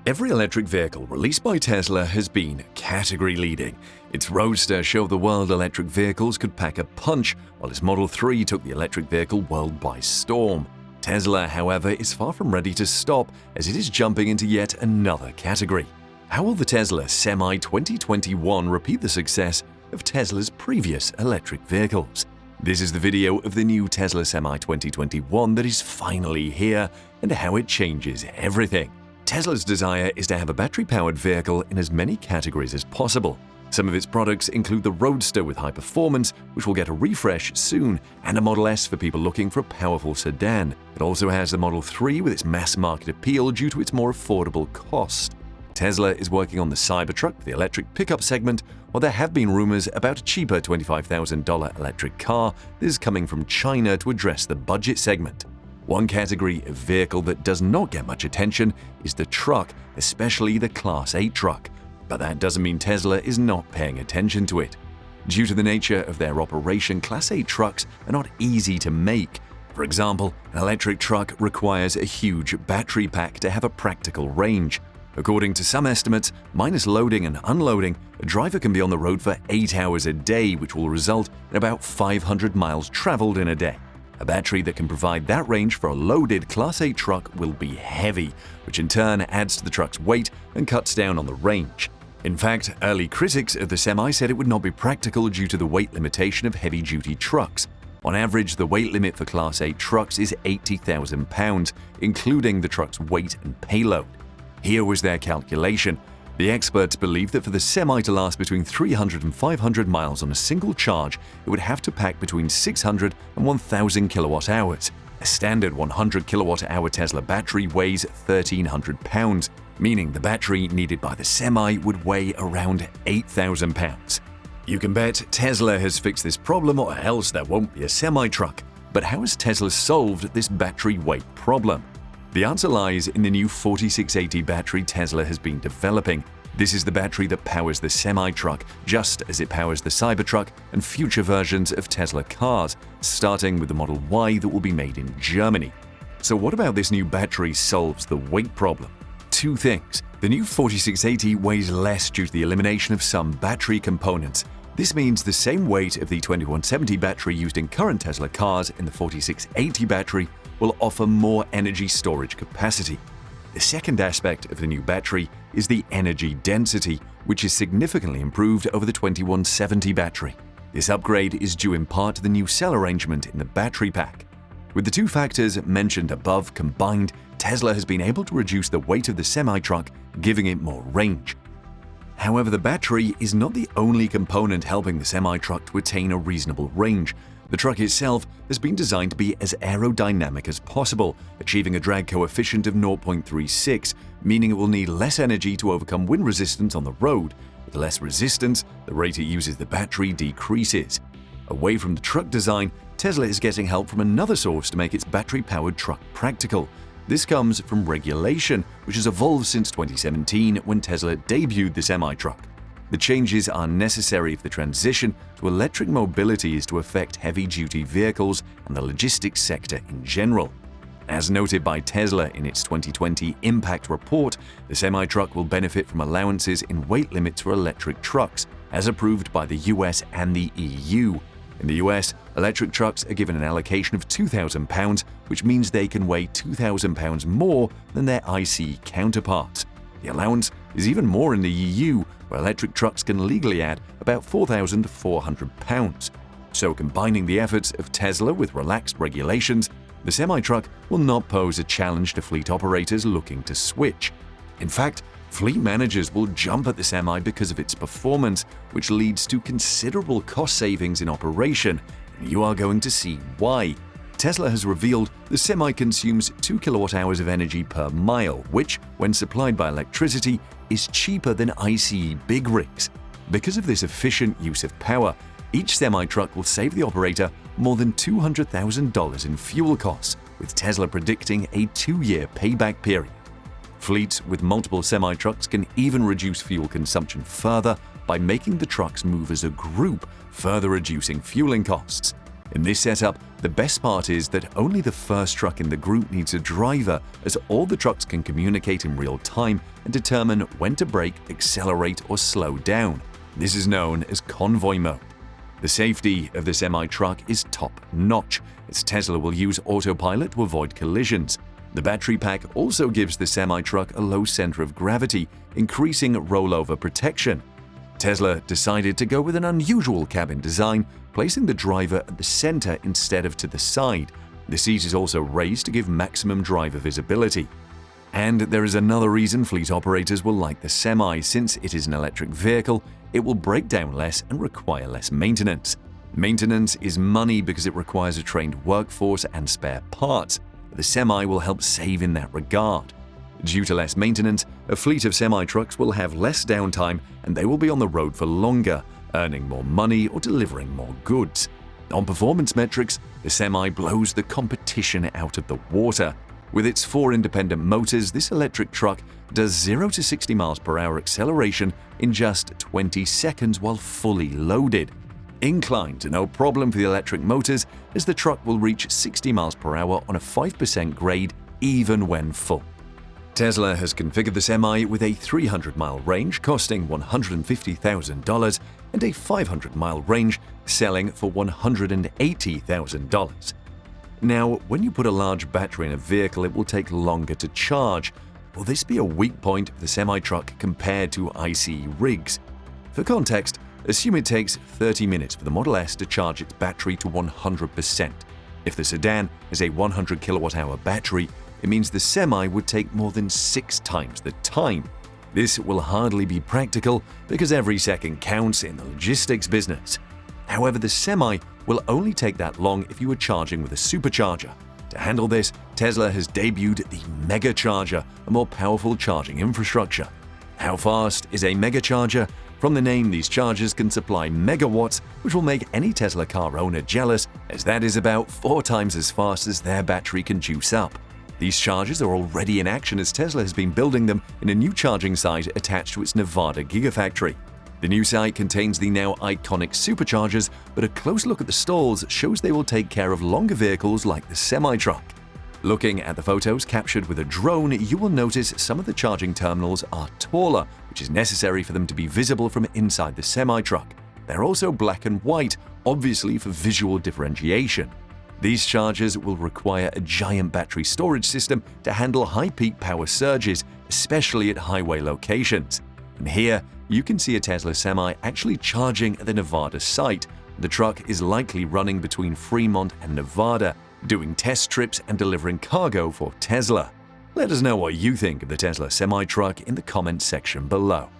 Every electric vehicle released by Tesla has been category-leading. Its Roadster showed the world electric vehicles could pack a punch, while its Model 3 took the electric vehicle world by storm. Tesla, however, is far from ready to stop, as it is jumping into yet another category. How will the Tesla Semi 2021 repeat the success of Tesla's previous electric vehicles? This is the video of the new Tesla Semi 2021 that is finally here, and how it changes everything. Tesla's desire is to have a battery-powered vehicle in as many categories as possible. Some of its products include the Roadster with high performance, which will get a refresh soon, and a Model S for people looking for a powerful sedan. It also has the Model 3 with its mass-market appeal due to its more affordable cost. Tesla is working on the Cybertruck, the electric pickup segment, while there have been rumors about a cheaper $25,000 electric car that is coming from China to address the budget segment. One category of vehicle that does not get much attention is the truck, especially the Class 8 truck. But that doesn't mean Tesla is not paying attention to it. Due to the nature of their operation, Class 8 trucks are not easy to make. For example, an electric truck requires a huge battery pack to have a practical range. According to some estimates, minus loading and unloading, a driver can be on the road for 8 hours a day, which will result in about 500 miles traveled in a day. A battery that can provide that range for a loaded Class 8 truck will be heavy, which in turn adds to the truck's weight and cuts down on the range. In fact, early critics of the Semi said it would not be practical due to the weight limitation of heavy-duty trucks. On average, the weight limit for Class 8 trucks is 80,000 pounds, including the truck's weight and payload. Here was their calculation. The experts believe that for the Semi to last between 300 and 500 miles on a single charge, it would have to pack between 600 and 1,000 kilowatt-hours. A standard 100 kilowatt-hour Tesla battery weighs 1,300 pounds, meaning the battery needed by the Semi would weigh around 8,000 pounds. You can bet Tesla has fixed this problem, or else there won't be a semi-truck. But how has Tesla solved this battery weight problem? The answer lies in the new 4680 battery Tesla has been developing. This is the battery that powers the semi-truck, just as it powers the Cybertruck and future versions of Tesla cars, starting with the Model Y that will be made in Germany. So what about this new battery solves the weight problem? Two things. The new 4680 weighs less due to the elimination of some battery components. This means the same weight of the 2170 battery used in current Tesla cars in the 4680 battery will offer more energy storage capacity. The second aspect of the new battery is the energy density, which is significantly improved over the 2170 battery. This upgrade is due in part to the new cell arrangement in the battery pack. With the two factors mentioned above combined, Tesla has been able to reduce the weight of the semi-truck, giving it more range. However, the battery is not the only component helping the semi-truck to attain a reasonable range. The truck itself has been designed to be as aerodynamic as possible, achieving a drag coefficient of 0.36, meaning it will need less energy to overcome wind resistance on the road. With less resistance, the rate it uses the battery decreases. Away from the truck design, Tesla is getting help from another source to make its battery-powered truck practical. This comes from regulation, which has evolved since 2017 when Tesla debuted the semi-truck. The changes are necessary if the transition to electric mobility is to affect heavy-duty vehicles and the logistics sector in general. As noted by Tesla in its 2020 Impact Report, the semi-truck will benefit from allowances in weight limits for electric trucks, as approved by the US and the EU. In the US, electric trucks are given an allocation of 2,000 pounds, which means they can weigh 2,000 pounds more than their ICE counterparts. The allowance is even more in the EU, where electric trucks can legally add about 4,400 pounds. So combining the efforts of Tesla with relaxed regulations, the semi-truck will not pose a challenge to fleet operators looking to switch. In fact, fleet managers will jump at the Semi because of its performance, which leads to considerable cost savings in operation, and you are going to see why. Tesla has revealed the Semi consumes 2 kilowatt-hours of energy per mile, which, when supplied by electricity, is cheaper than ICE big rigs. Because of this efficient use of power, each semi-truck will save the operator more than $200,000 in fuel costs, with Tesla predicting a 2-year payback period. Fleets with multiple semi-trucks can even reduce fuel consumption further by making the trucks move as a group, further reducing fueling costs. In this setup, the best part is that only the first truck in the group needs a driver, as all the trucks can communicate in real time and determine when to brake, accelerate, or slow down. This is known as convoy mode. The safety of the semi-truck is top-notch, as Tesla will use autopilot to avoid collisions. The battery pack also gives the semi-truck a low center of gravity, increasing rollover protection. Tesla decided to go with an unusual cabin design, placing the driver at the center instead of to the side. The seat is also raised to give maximum driver visibility. And there is another reason fleet operators will like the Semi. Since it is an electric vehicle, it will break down less and require less maintenance. Maintenance is money because it requires a trained workforce and spare parts. The Semi will help save in that regard. Due to less maintenance, a fleet of semi-trucks will have less downtime and they will be on the road for longer, earning more money or delivering more goods. On performance metrics, the Semi blows the competition out of the water. With its 4 independent motors, this electric truck does 0 to 60 miles per hour acceleration in just 20 seconds while fully loaded. Inclined, no problem for the electric motors, as the truck will reach 60 miles per hour on a 5% grade even when full. Tesla has configured the Semi with a 300-mile range costing $150,000 and a 500-mile range selling for $180,000. Now, when you put a large battery in a vehicle, it will take longer to charge. Will this be a weak point of the semi-truck compared to ICE rigs? For context, assume it takes 30 minutes for the Model S to charge its battery to 100%. If the sedan has a 100 kilowatt-hour battery, it means the Semi would take more than 6 times the time. This will hardly be practical because every second counts in the logistics business. However, the Semi will only take that long if you are charging with a supercharger. To handle this, Tesla has debuted the Mega Charger, a more powerful charging infrastructure. How fast is a Mega Charger? From the name, these chargers can supply megawatts, which will make any Tesla car owner jealous, as that is about 4 times as fast as their battery can juice up. These chargers are already in action as Tesla has been building them in a new charging site attached to its Nevada Gigafactory. The new site contains the now iconic superchargers, but a close look at the stalls shows they will take care of longer vehicles like the semi-truck. Looking at the photos captured with a drone, you will notice some of the charging terminals are taller, which is necessary for them to be visible from inside the semi-truck. They're also black and white, obviously for visual differentiation. These chargers will require a giant battery storage system to handle high peak power surges, especially at highway locations. And here, you can see a Tesla Semi actually charging at the Nevada site. The truck is likely running between Fremont and Nevada, doing test trips and delivering cargo for Tesla. Let us know what you think of the Tesla Semi truck in the comments section below.